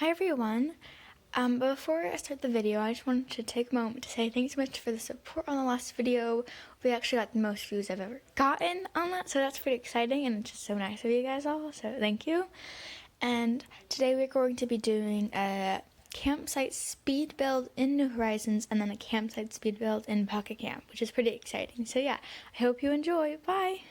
Hi everyone. Before I start the video, I just wanted to take a moment to say thanks so much for the support on the last video. We actually got the most views I've ever gotten on that, so that's pretty exciting and it's just so nice of you guys all, so thank you. And today we're going to be doing a campsite speed build in New Horizons and then a campsite speed build in Pocket Camp, which is pretty exciting. So yeah, I hope you enjoy. Bye!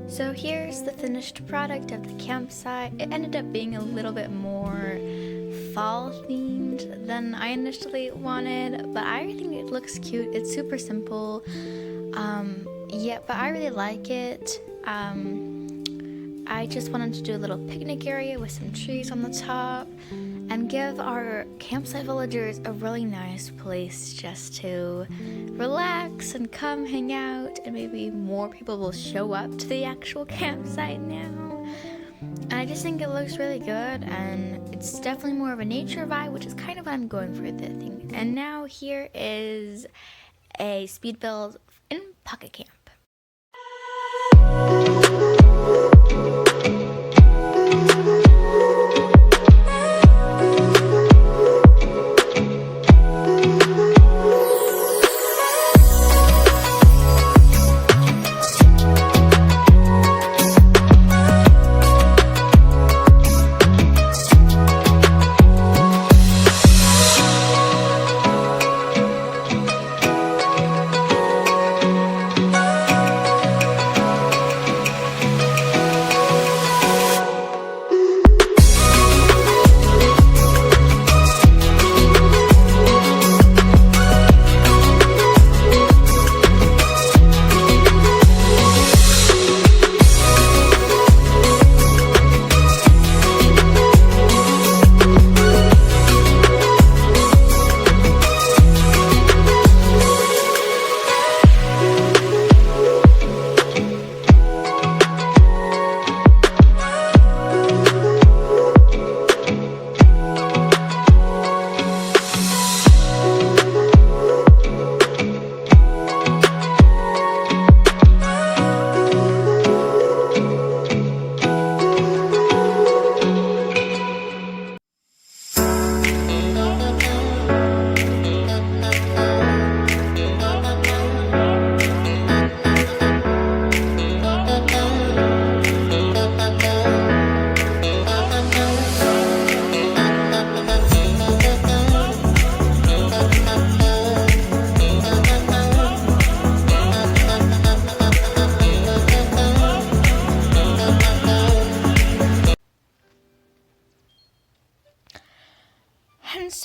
So here's the finished product of the campsite. It ended up being a little bit more fall themed than I initially wanted, but I think it looks cute. It's super simple. Yeah, but I really like it. I just wanted to do a little picnic area with some trees on the top and give our campsite villagers a really nice place just to relax and come hang out, and maybe more people will show up to the actual campsite now. And I just think it looks really good, and it's definitely more of a nature vibe, which is kind of what I'm going for the thing. And now here is a speed build in Pocket Camp.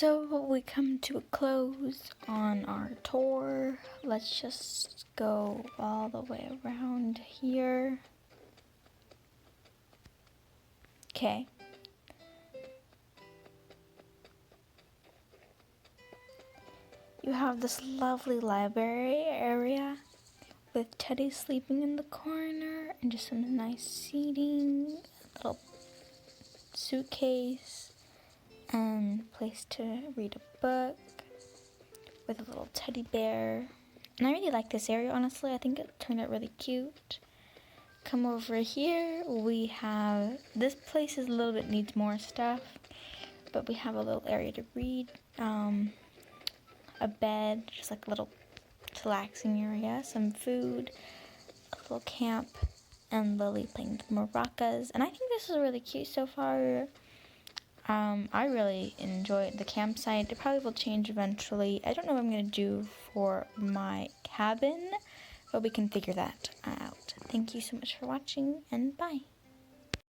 So we come to a close on our tour. Let's just go all the way around here. Okay. You have this lovely library area with Teddy sleeping in the corner and just some nice seating, a little suitcase, and place to read a book with a little teddy bear. And I really like this area, honestly. I think it turned out really cute. Come over here, we have, this place is a little bit needs more stuff, but we have a little area to read, a bed, just like a little relaxing area, some food, a little camp, and Lily playing the maracas. And I think this is really cute so far. I really enjoyed the campsite. It probably will change eventually. I don't know what I'm going to do for my cabin, but we can figure that out. Thank you so much for watching, and bye.